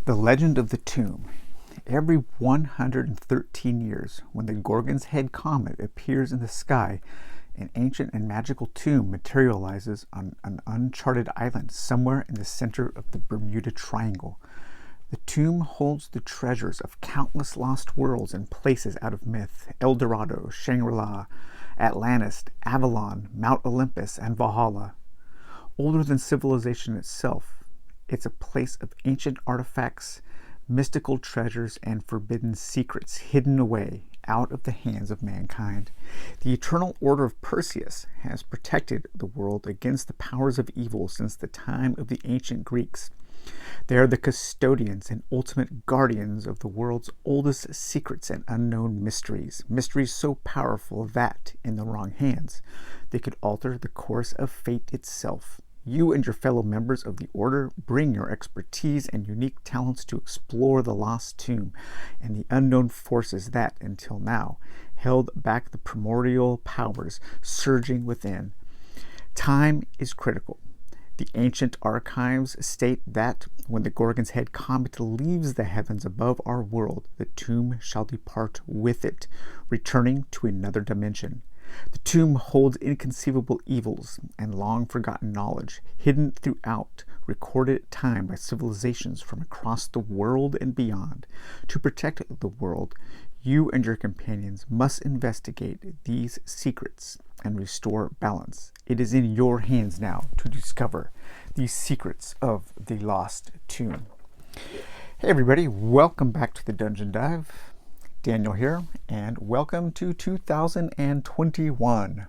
The legend of the tomb. Every 113 years, when the Gorgon's Head comet appears in the sky, an ancient and magical tomb materializes on an uncharted island somewhere in the center of the Bermuda Triangle. The tomb holds the treasures of countless lost worlds and places out of myth: El Dorado, Shangri-La, Atlantis, Avalon, Mount Olympus, and Valhalla. Older than civilization itself, it's a place of ancient artifacts, mystical treasures, and forbidden secrets hidden away out of the hands of mankind. The Eternal Order of Perseus has protected the world against the powers of evil since the time of the ancient Greeks. They are the custodians and ultimate guardians of the world's oldest secrets and unknown mysteries. Mysteries so powerful that, in the wrong hands, they could alter the course of fate itself. You and your fellow members of the Order bring your expertise and unique talents to explore the lost tomb and the unknown forces that, until now, held back the primordial powers surging within. Time is critical. The ancient archives state that when the Gorgon's Head comet leaves the heavens above our world, the tomb shall depart with it, returning to another dimension. The tomb holds inconceivable evils and long-forgotten knowledge, hidden throughout recorded time by civilizations from across the world and beyond. To protect the world, you and your companions must investigate these secrets and restore balance. It is in your hands now to discover these secrets of the lost tomb. Hey everybody, welcome back to the Dungeon Dive. Daniel here, and welcome to 2021.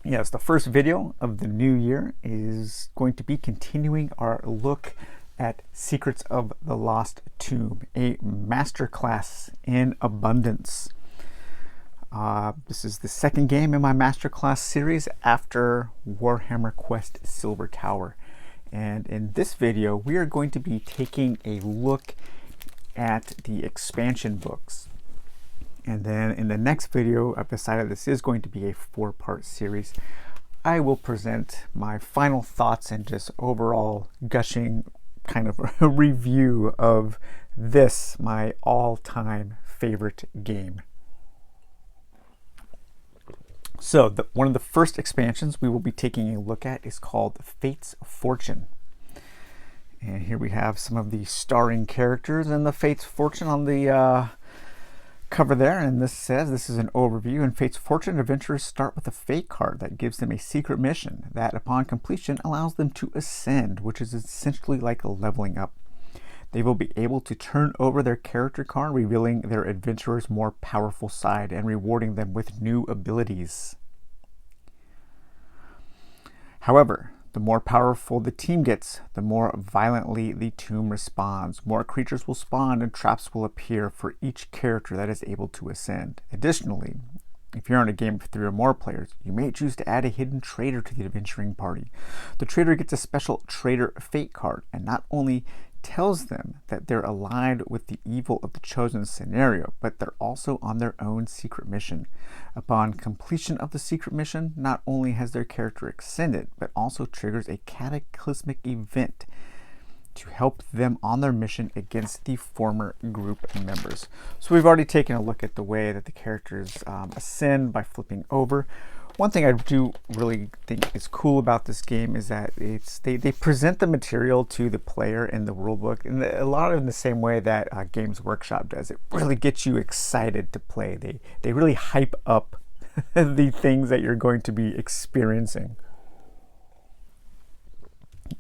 Yes, the first video of the new year is going to be continuing our look at Secrets of the Lost Tomb, a masterclass in abundance. This is the second game in my masterclass series after Warhammer Quest Silver Tower. And in this video, we are going to be taking a look at the expansion books. And then in the next video, I've decided this is going to be a 4-part series. I will present my final thoughts and just overall gushing kind of a review of this, my all-time favorite game. So one of the first expansions we will be taking a look at is called Fate's Fortune. And here we have some of the starring characters and the Fate's Fortune on the cover there. And this says, this is an overview. In Fate's Fortune, adventurers start with a fate card that gives them a secret mission that, upon completion, allows them to ascend, which is essentially like a leveling up. They will be able to turn over their character card, revealing their adventurer's more powerful side and rewarding them with new abilities. However, the more powerful the team gets, the more violently the tomb responds. More creatures will spawn and traps will appear for each character that is able to ascend. Additionally, if you're in a game of 3 or more players, you may choose to add a hidden traitor to the adventuring party. The traitor gets a special traitor fate card and not only tells them that they're allied with the evil of the chosen scenario, but they're also on their own secret mission. Upon completion of the secret mission, not only has their character ascended, but also triggers a cataclysmic event to help them on their mission against the former group members. So we've already taken a look at the way that the characters ascend by flipping over. One thing I do really think is cool about this game is that they present the material to the player in the rulebook in a lot in the same way that Games Workshop does. It really gets you excited to play. They really hype up the things that you're going to be experiencing.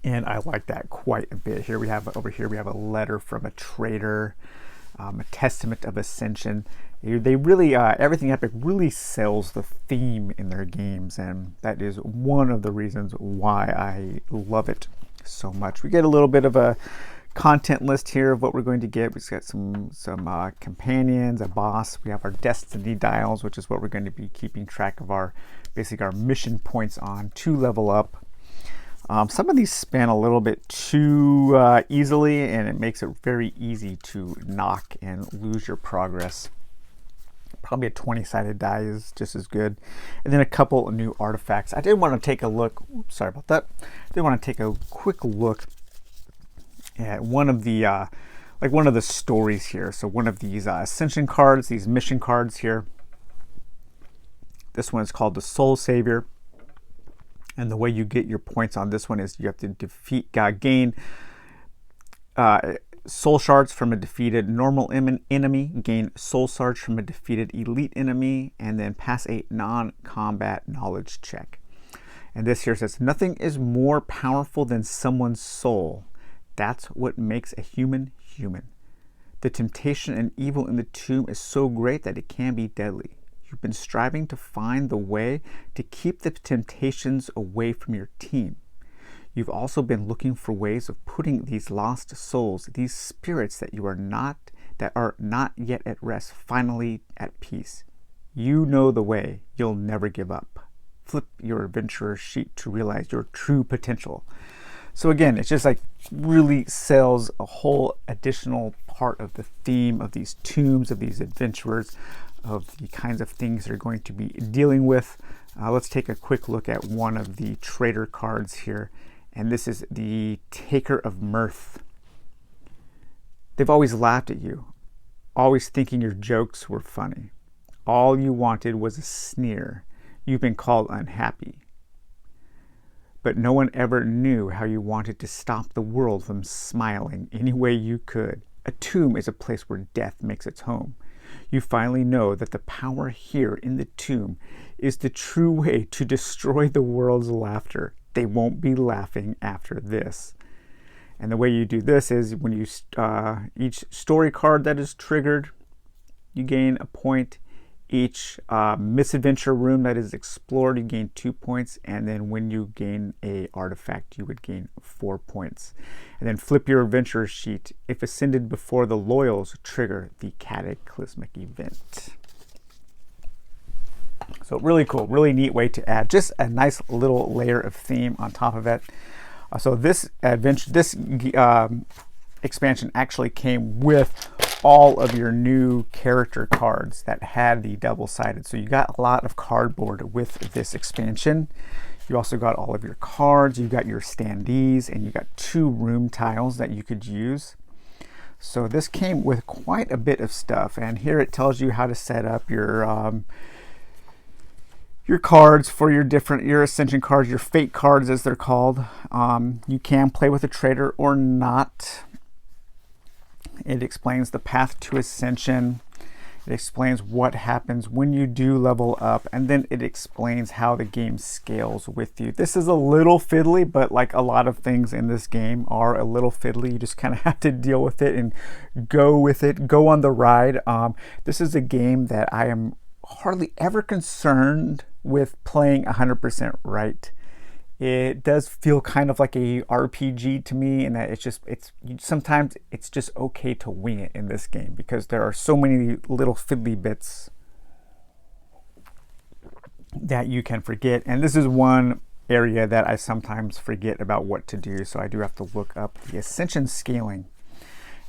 And I like that quite a bit. Over here we have a letter from a traitor, a testament of ascension. They really, Everything Epic really sells the theme in their games, and that is one of the reasons why I love it so much. We get a little bit of a content list here of what we're going to get. We've got some companions, a boss. We have our destiny dials, which is what we're going to be keeping track of our mission points on to level up. Some of these span a little bit too easily, and it makes it very easy to knock and lose your progress. Probably a 20-sided die is just as good. And then a couple of new artifacts. I did want to take a look. Oops, sorry about that. I did want to take a quick look one of the one of the stories here. So one of these ascension cards, these mission cards here. This one is called the Soul Savior, and the way you get your points on this one is you have to gain soul shards from a defeated normal enemy, gain soul shards from a defeated elite enemy, and then pass a non-combat knowledge check. And this here says, nothing is more powerful than someone's soul. That's what makes a human human. The temptation and evil in the tomb is so great that it can be deadly. You've been striving to find the way to keep the temptations away from your team. You've also been looking for ways of putting these lost souls, these spirits that are not yet at rest, finally at peace. You know the way. You'll never give up. Flip your adventurer's sheet to realize your true potential. So again, it's just like really sells a whole additional part of the theme of these tombs, of these adventurers, of the kinds of things they're going to be dealing with. Let's take a quick look at one of the Traitor cards here. And this is the Taker of Mirth. They've always laughed at you, always thinking your jokes were funny. All you wanted was a sneer. You've been called unhappy. But no one ever knew how you wanted to stop the world from smiling any way you could. A tomb is a place where death makes its home. You finally know that the power here in the tomb is the true way to destroy the world's laughter. They won't be laughing after this. And the way you do this is when you each story card that is triggered, you gain a point. Each misadventure room that is explored, you gain 2 points. And then when you gain a artifact, you would gain 4 points. And then flip your adventure sheet. If ascended before the loyals, trigger the cataclysmic event. So really cool, really neat way to add just a nice little layer of theme on top of it. So this expansion actually came with all of your new character cards that had the double-sided. So you got a lot of cardboard with this expansion. You also got all of your cards, you got your standees, and you got 2 room tiles that you could use. So this came with quite a bit of stuff, and here it tells you how to set up your cards for your ascension cards, your fate cards as they're called. You can play with a traitor or not. It explains the path to ascension. It explains what happens when you do level up, and then it explains how the game scales with you. This is a little fiddly, but like a lot of things in this game are a little fiddly. You just kind of have to deal with it and go with it, go on the ride. This is a game that I am hardly ever concerned with playing 100% right. It does feel kind of like a RPG to me, and that sometimes it's just okay to wing it in this game because there are so many little fiddly bits that you can forget. And this is one area that I sometimes forget about what to do, so I do have to look up the ascension scaling.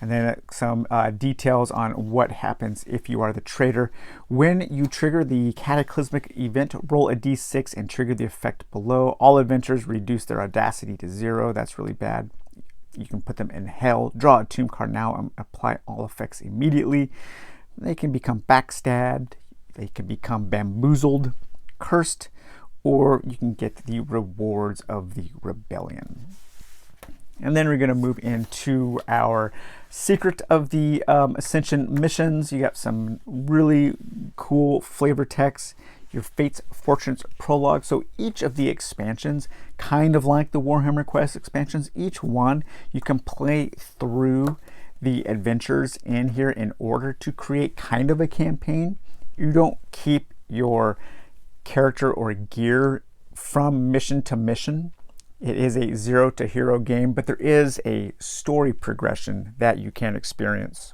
And then some details on what happens if you are the traitor. When you trigger the cataclysmic event, roll a d6 and trigger the effect below. All adventurers reduce their audacity to 0. That's really bad. You can put them in hell. Draw a tomb card now and apply all effects immediately. They can become backstabbed. They can become bamboozled, cursed, or you can get the rewards of the rebellion. And then we're going to move into our secret of the Ascension missions. You got some really cool flavor text, your Fates, Fortunes prologue. So each of the expansions, kind of like the Warhammer Quest expansions, each one you can play through the adventures in here in order to create kind of a campaign. You don't keep your character or gear from mission to mission. It is a 0 to hero game, but there is a story progression that you can experience.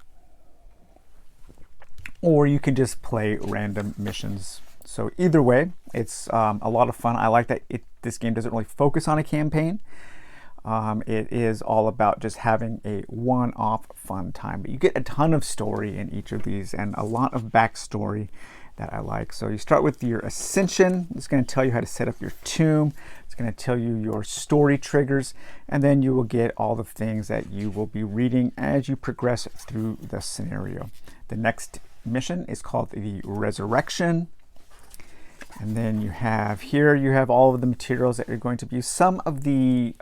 Or you can just play random missions. So either way, it's a lot of fun. I like that this game doesn't really focus on a campaign. It is all about just having a one-off fun time. But you get a ton of story in each of these and a lot of backstory that I like. So you start with your ascension. It's going to tell you how to set up your tomb. It's going to tell you your story triggers, and then you will get all the things that you will be reading as you progress through the scenario. The next mission is called the resurrection. And then you have here, you have all of the materials that you're going to use. Some of the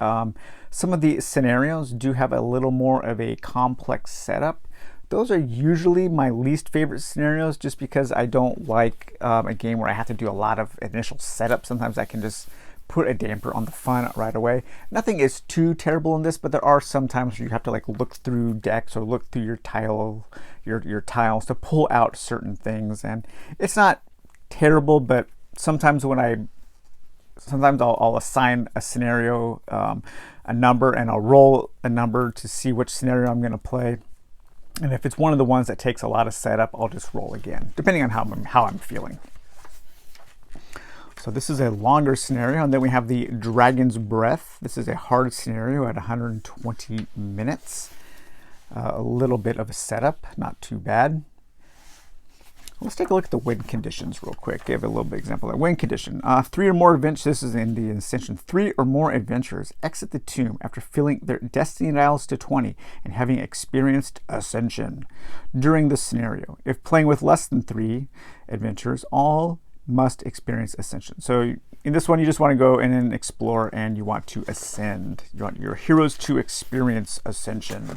scenarios do have a little more of a complex setup. Those are usually my least favorite scenarios, just because I don't like a game where I have to do a lot of initial setup. Sometimes I can just put a damper on the fun right away. Nothing is too terrible in this, but there are some times where you have to like look through decks or look through your tiles to pull out certain things, and it's not terrible, but sometimes I'll assign a scenario a number, and I'll roll a number to see which scenario I'm going to play. And if it's one of the ones that takes a lot of setup, I'll just roll again, depending on how I'm feeling. So this is a longer scenario, and then we have the Dragon's Breath. This is a hard scenario at 120 minutes. A little bit of a setup, not too bad. Let's take a look at the win conditions real quick. Give a little bit example of win condition. 3 or more adventures. This is in the Ascension. 3 or more adventurers exit the tomb after filling their destiny dials to 20 and having experienced ascension during the scenario. If playing with less than 3 adventurers, all must experience ascension. So in this one, you just want to go in and explore, and you want to ascend. You want your heroes to experience ascension.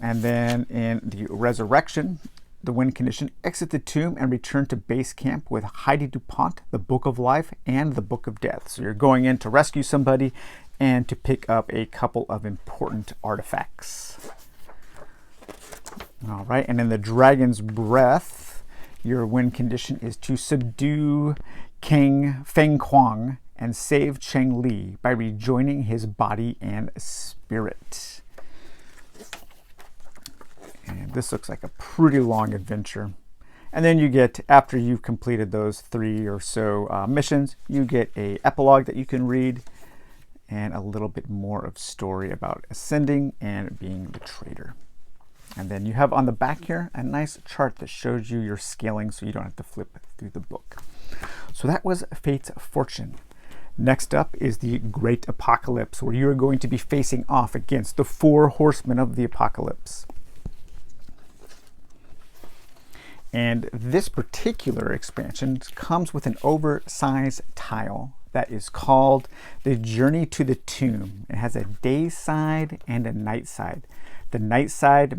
And then in the resurrection, the win condition, exit the tomb and return to base camp with Heidi DuPont, the Book of Life, and the Book of Death. So you're going in to rescue somebody and to pick up a couple of important artifacts. All right, and in the Dragon's Breath, your win condition is to subdue King Feng Kuang and save Cheng Li by rejoining his body and spirit. And this looks like a pretty long adventure. And then you get, after you've completed those 3 or so missions, you get a epilogue that you can read and a little bit more of story about ascending and being the traitor. And then you have on the back here a nice chart that shows you your scaling, so you don't have to flip through the book. So that was Fate's Fortune. Next up is the Great Apocalypse, where you are going to be facing off against the 4 horsemen of the apocalypse. And this particular expansion comes with an oversized tile that is called the Journey to the Tomb. It has a day side and a night side. The night side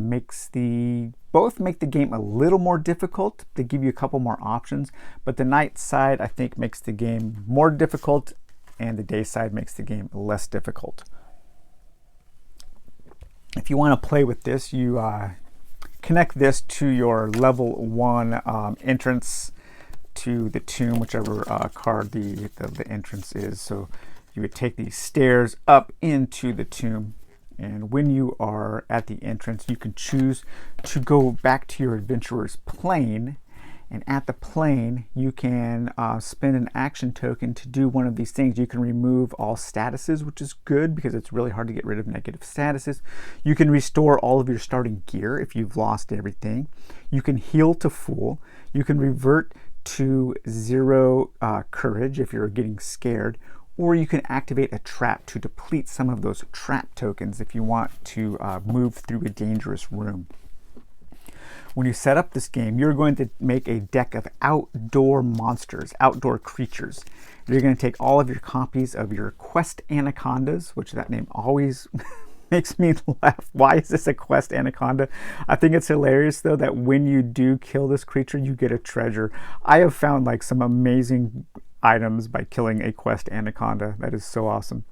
both make the game a little more difficult. They give you a couple more options, but the night side I think makes the game more difficult, and the day side makes the game less difficult. If you want to play with this, you connect this to your level 1 entrance to the tomb, whichever card the entrance is. So you would take these stairs up into the tomb, and when you are at the entrance, you can choose to go back to your adventurer's plane, and at the plane you can spend an action token to do one of these things. You can remove all statuses, which is good because it's really hard to get rid of negative statuses. You can restore all of your starting gear if you've lost everything. You can heal to full. You can revert to 0 courage if you're getting scared, or you can activate a trap to deplete some of those trap tokens if you want to move through a dangerous room. When you set up this game, you're going to make a deck of outdoor monsters, outdoor creatures. You're going to take all of your copies of your Quest Anacondas, which that name always makes me laugh. Why is this a Quest Anaconda? I think it's hilarious, though, that when you do kill this creature, you get a treasure. I have found like some amazing items by killing a Quest Anaconda. That is so awesome.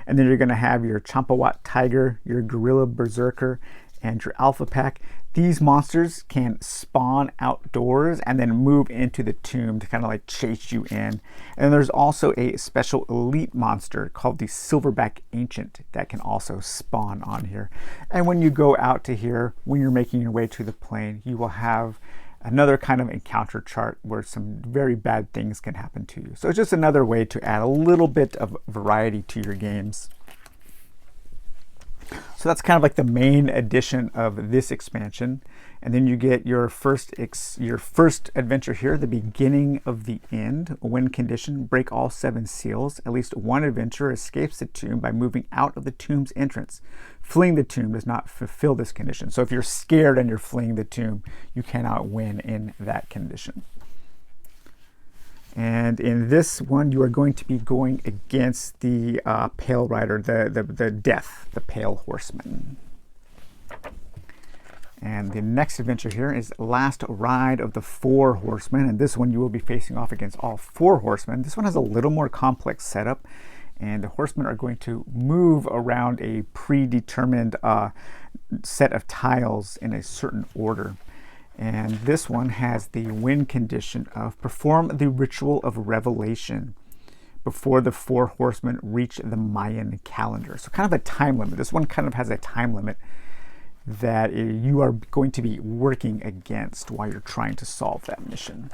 And then you're going to have your Champawat Tiger, your Gorilla Berserker, and your Alpha Pack. These monsters can spawn outdoors and then move into the tomb to kind of like chase you in. And there's also a special elite monster called the Silverback Ancient that can also spawn on here. And when you go out to here, when you're making your way to the plane, you will have another kind of encounter chart where some very bad things can happen to you. So it's just another way to add a little bit of variety to your games. So that's kind of like the main addition of this expansion. And then you get your first adventure here, the beginning of the end. Win condition, break all 7 seals. At least one adventurer escapes the tomb by moving out of the tomb's entrance. Fleeing the tomb does not fulfill this condition. So if you're scared and you're fleeing the tomb, you cannot win in that condition. And in this one, you are going to be going against the Pale Rider, the Death, the Pale Horseman. And the next adventure here is Last Ride of the 4 Horsemen. And this one you will be facing off against all 4 horsemen. This one has a little more complex setup. And the horsemen are going to move around a predetermined set of tiles in a certain order. And this one has the win condition of perform the ritual of revelation before the 4 horsemen reach the Mayan calendar. So kind of a time limit. This one kind of has a time limit that you are going to be working against while you're trying to solve that mission.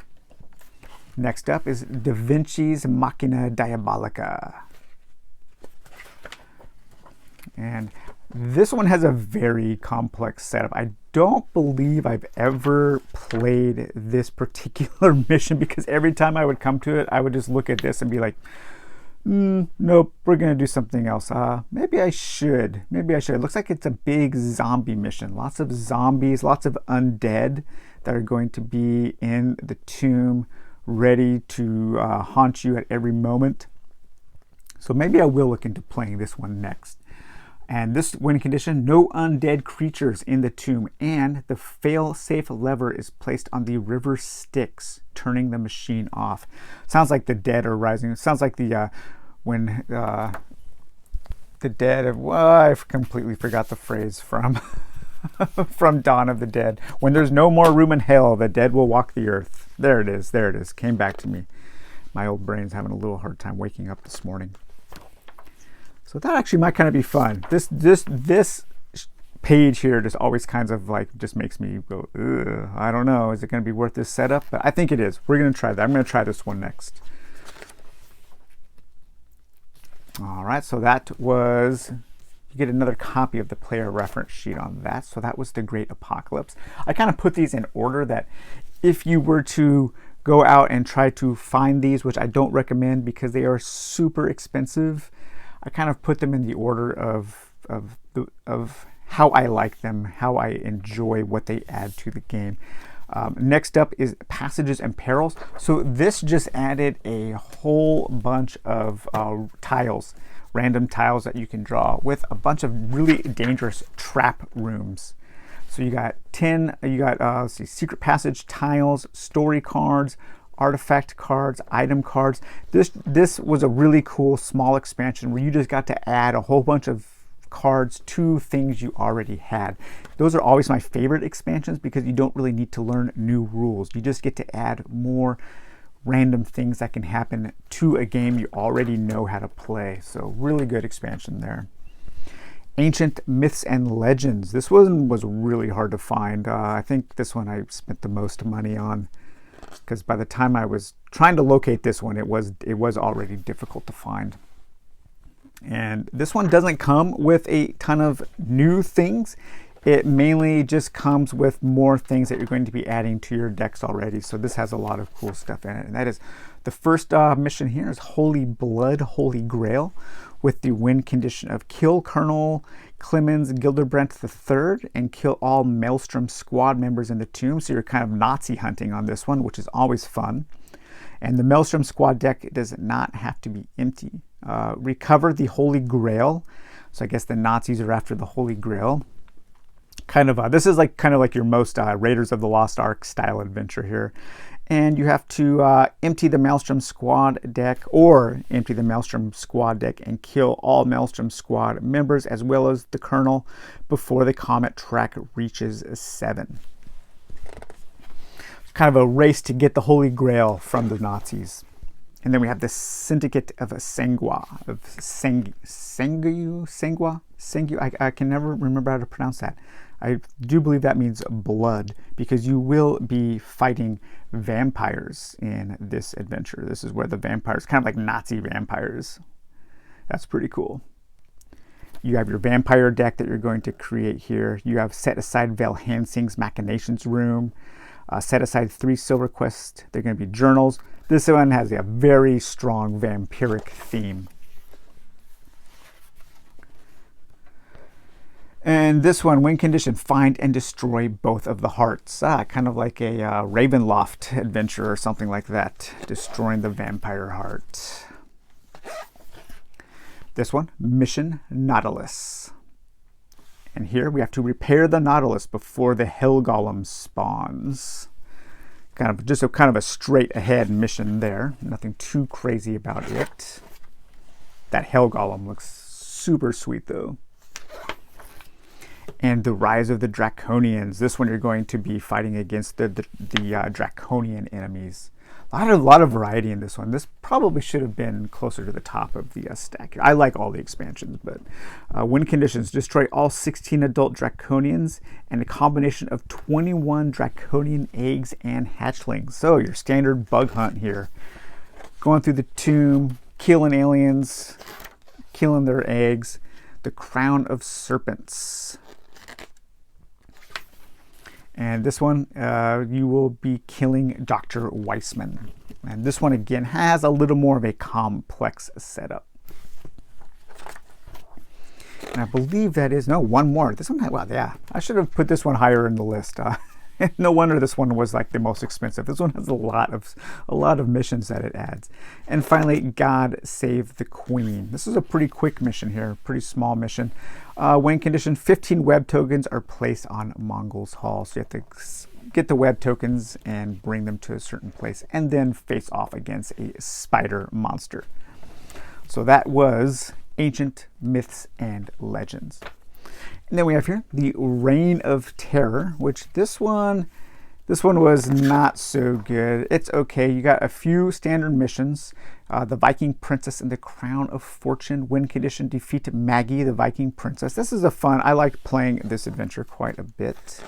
Next up is Da Vinci's Machina Diabolica. And this one has a very complex setup. I don't believe I've ever played this particular mission because every time I would come to it, I would just look at this and be like, nope, we're going to do something else. Maybe I should. It looks like it's a big zombie mission. Lots of zombies, lots of undead that are going to be in the tomb, ready to haunt you at every moment. So maybe I will look into playing this one next. And this win condition, no undead creatures in the tomb, and the fail-safe lever is placed on the river Styx, turning the machine off. Sounds like the dead are rising. It sounds like the dead, well, I completely forgot the phrase from from Dawn of the Dead. When there's no more room in hell, the dead will walk the earth. There it is, came back to me. My old brain's having a little hard time waking up this morning. So that actually might kind of be fun. This page here just always kinds of like just makes me go, ugh, I don't know, is it going to be worth this setup? But I think it is. We're going to try that. I'm going to try this one next. All right, so that was, you get another copy of the player reference sheet on that. So that was the Great Apocalypse. I kind of put these in order that if you were to go out and try to find these, which I don't recommend because they are super expensive, I kind of put them in the order of how I like them, how I enjoy what they add to the game. Next up is Passages and Perils. So this just added a whole bunch of tiles, random tiles that you can draw with a bunch of really dangerous trap rooms. So you got let's see, secret passage tiles, story cards, artifact cards, item cards. This was a really cool small expansion where you just got to add a whole bunch of cards to things you already had. Those are always my favorite expansions because you don't really need to learn new rules. You just get to add more random things that can happen to a game you already know how to play. So really good expansion there. Ancient Myths and Legends. This one was really hard to find. I think this one I spent the most money on, because by the time I was trying to locate this one, it was already difficult to find. And this one doesn't come with a ton of new things. It mainly just comes with more things that you're going to be adding to your decks already. So this has a lot of cool stuff in it. And that is, the first mission here is Holy Blood, Holy Grail, with the win condition of kill Colonel Clemens Gildebrand III and kill all Maelstrom squad members in the tomb. So you're kind of Nazi hunting on this one, which is always fun. And the Maelstrom squad deck does not have to be empty. Recover the Holy Grail. So I guess the Nazis are after the Holy Grail. Kind of this is kind of like your most Raiders of the Lost Ark style adventure here. And you have to empty the Maelstrom squad deck, or empty the Maelstrom squad deck and kill all Maelstrom squad members as well as the Colonel before the comet track reaches 7. It's kind of a race to get the Holy Grail from the Nazis. And then we have the Syndicate of Sengua, I can never remember how to pronounce that. I do believe that means blood, because you will be fighting vampires in this adventure. This is where the vampires, kind of like Nazi vampires. That's pretty cool. You have your vampire deck that you're going to create here. You have set aside Vel Hansing's Machinations room. Set aside 3 silver quests. They're going to be journals. This one has a very strong vampiric theme. And this one, win condition, find and destroy both of the hearts. Kind of like a Ravenloft adventure or something like that. Destroying the vampire heart. This one, mission Nautilus. And here we have to repair the Nautilus before the Hell Golem spawns. Kind of a straight ahead mission there. Nothing too crazy about it. That Hell Golem looks super sweet though. And the Rise of the Draconians. This one you're going to be fighting against the Draconian enemies. A lot of variety in this one. This probably should have been closer to the top of the stack here. I like all the expansions, but win conditions. Destroy all 16 adult Draconians and a combination of 21 Draconian eggs and hatchlings. So your standard bug hunt here. Going through the tomb, killing aliens, killing their eggs. The Crown of Serpents. And this one, you will be killing Dr. Weissman. And this one, again, has a little more of a complex setup. And I believe that is, no, one more. This one, well, yeah, I should have put this one higher in the list. No wonder this one was like the most expensive. This one has a lot of missions that it adds. And finally, God Save the Queen. This is a pretty quick mission here, pretty small mission. Win condition, 15 web tokens are placed on Mongol's Hall. So you have to get the web tokens and bring them to a certain place and then face off against a spider monster. So that was Ancient Myths and Legends. And then we have here the Reign of Terror, which this one was not so good. It's okay. You got a few standard missions. The Viking Princess and the Crown of Fortune. Win condition, defeat Maggie, the Viking Princess. This is a fun. I like playing this adventure quite a bit.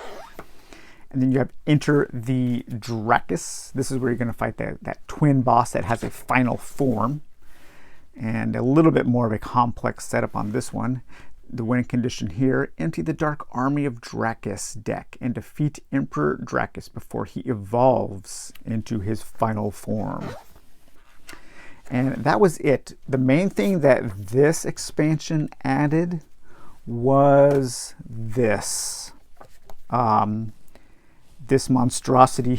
And then you have Enter the Dracus. This is where you're going to fight that twin boss that has a final form. And a little bit more of a complex setup on this one. The win condition here, empty the Dark Army of Dracus deck and defeat Emperor Dracus before he evolves into his final form. And that was it. The main thing that this expansion added was this. This monstrosity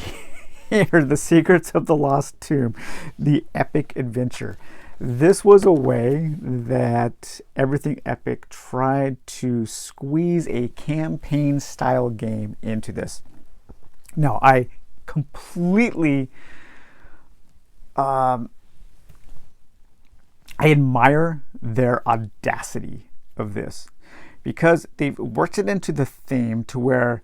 here, the Secrets of the Lost Tomb, the Epic Adventure. This was a way that Everything Epic tried to squeeze a campaign style game into this. Now, I completely I admire their audacity of this because they've worked it into the theme to where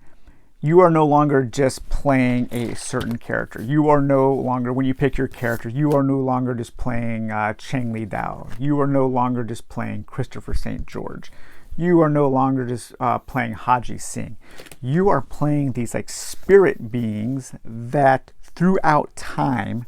you are no longer just playing a certain character. You are no longer, when you pick your character, you are no longer just playing Chang Li Dao. You are no longer just playing Christopher St. George. You are no longer just playing Haji Singh. You are playing these like spirit beings that throughout time,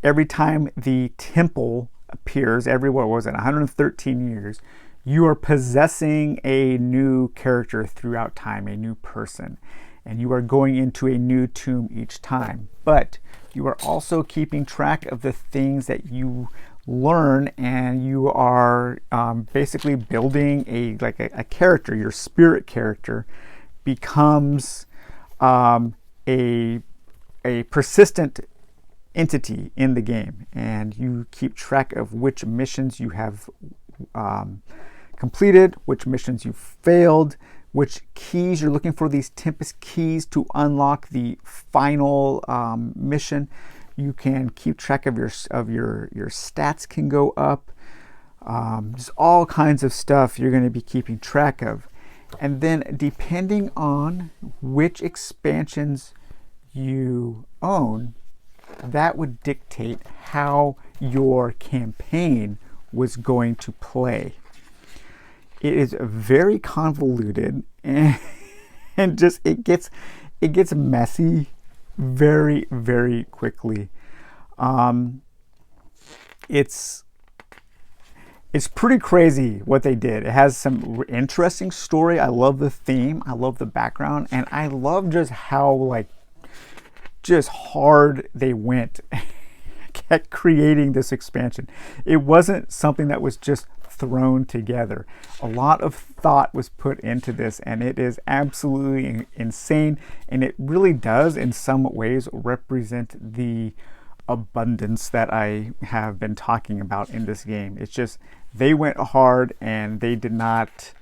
every time the temple appears, everywhere was it 113 years, you are possessing a new character throughout time, a new person, and you are going into a new tomb each time. But you are also keeping track of the things that you learn, and you are basically building a character. Your spirit character becomes a persistent entity in the game, and you keep track of which missions you have completed, which missions you failed, which keys you're looking for, these Tempest keys to unlock the final mission. You can keep track of your stats can go up. Just all kinds of stuff you're going to be keeping track of. And then depending on which expansions you own, that would dictate how your campaign was going to play. It is very convoluted and just it gets messy very, very quickly. It's pretty crazy what they did. It has some interesting story. I love the theme. I love the background. And I love just how, like, just hard they went at creating this expansion. It wasn't something that was just thrown together. A lot of thought was put into this, and it is absolutely insane. And it really does, in some ways, represent the abundance that I have been talking about in this game. It's just, they went hard and they did not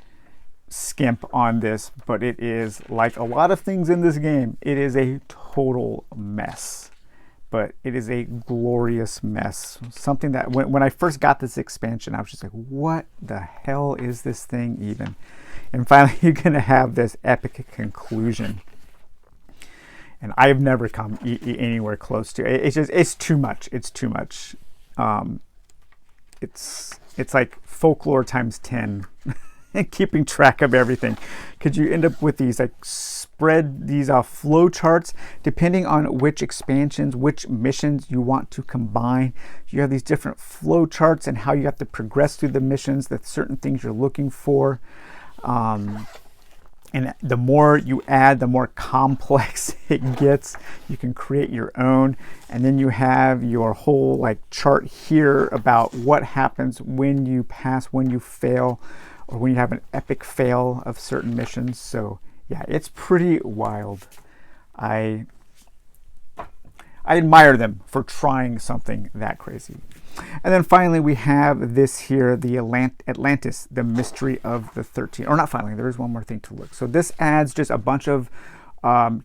skimp on this, but it is, like a lot of things in this game, it is a total mess. But it is a glorious mess. Something that when I first got this expansion, I was just like, what the hell is this thing even? And finally, you're going to have this epic conclusion. And I've never come anywhere close to it. It's just, it's too much. It's too much. It's like folklore times 10. And keeping track of everything, because you end up with these like spread these flow charts depending on which expansions, which missions you want to combine. You have these different flow charts and how you have to progress through the missions, the certain things you're looking for. And the more you add, the more complex it gets. You can create your own, and then you have your whole like chart here about what happens when you pass, when you fail, or when you have an epic fail of certain missions. So yeah, it's pretty wild. I admire them for trying something that crazy. And then finally we have this here, the Atlantis, the Mystery of the 13. Or not finally, there is one more thing to look. So this adds just a bunch of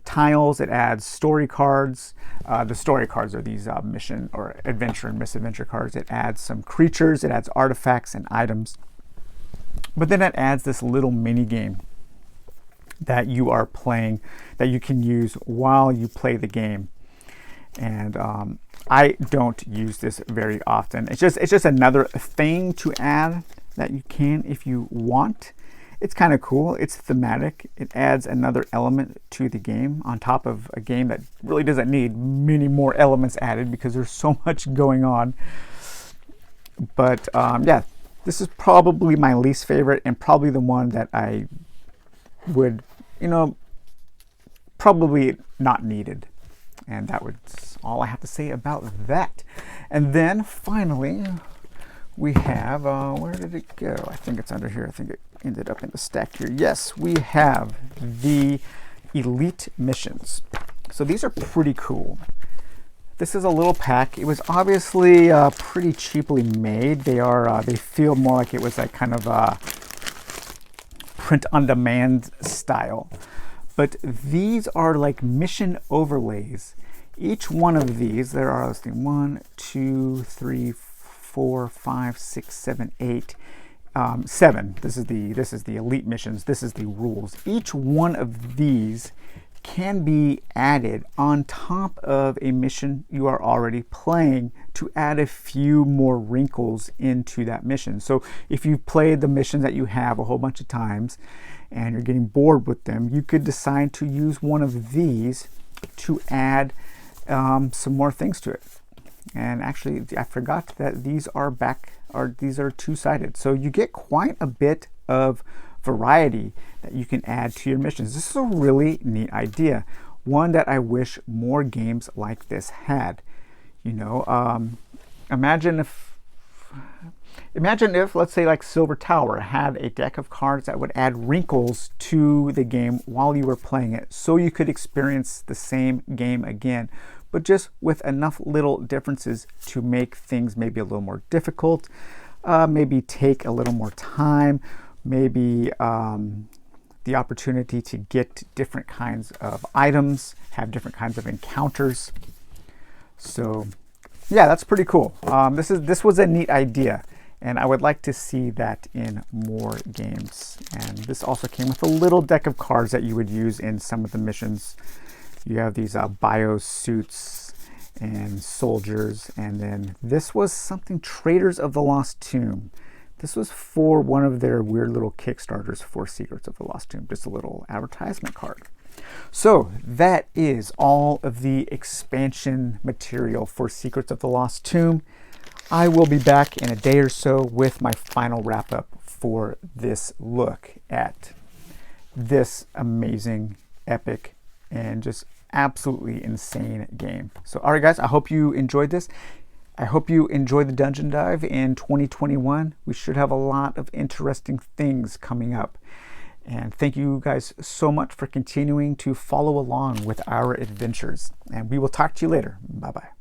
tiles. It adds story cards. The story cards are these mission or adventure and misadventure cards. It adds some creatures. It adds artifacts and items. But then it adds this little mini game that you are playing that you can use while you play the game. And I don't use this very often. It's just another thing to add that you can if you want. It's kind of cool. It's thematic. It adds another element to the game on top of a game that really doesn't need many more elements added because there's so much going on. But yeah, this is probably my least favorite and probably the one that I would, probably not needed. And that was all I have to say about that. And then finally, we have, where did it go? I think it's under here. I think it ended up in the stack here. Yes, we have the elite missions. So these are pretty cool. This is a little pack. It was obviously pretty cheaply made. They feel more like it was like kind of a print-on-demand style. But these are like mission overlays. Each one of these, there are, let's see, 1, 2, 3, 4, 5, 6, 7, 8, 7. This is the elite missions. This is the rules. Each one of these can be added on top of a mission you are already playing to add a few more wrinkles into that mission. So if you've played the missions that you have a whole bunch of times and you're getting bored with them, you could decide to use one of these to add some more things to it. And actually, I forgot that these are these are two-sided. So you get quite a bit of variety that you can add to your missions. This is a really neat idea, one that I wish more games like this had. Imagine if, let's say, like Silver Tower had a deck of cards that would add wrinkles to the game while you were playing it, so you could experience the same game again, but just with enough little differences to make things maybe a little more difficult, maybe take a little more time, maybe the opportunity to get different kinds of items, have different kinds of encounters. So yeah, that's pretty cool. This was a neat idea, and I would like to see that in more games. And this also came with a little deck of cards that you would use in some of the missions. You have these bio suits and soldiers, and then this was something, Traitors of the Lost Tomb. This was for one of their weird little Kickstarters for Secrets of the Lost Tomb, just a little advertisement card. So that is all of the expansion material for Secrets of the Lost Tomb. I will be back in a day or so with my final wrap-up for this look at this amazing, epic, and just absolutely insane game. So, all right, guys, I hope you enjoyed this. I hope you enjoyed the dungeon dive in 2021. We should have a lot of interesting things coming up. And thank you guys so much for continuing to follow along with our adventures. And we will talk to you later. Bye-bye.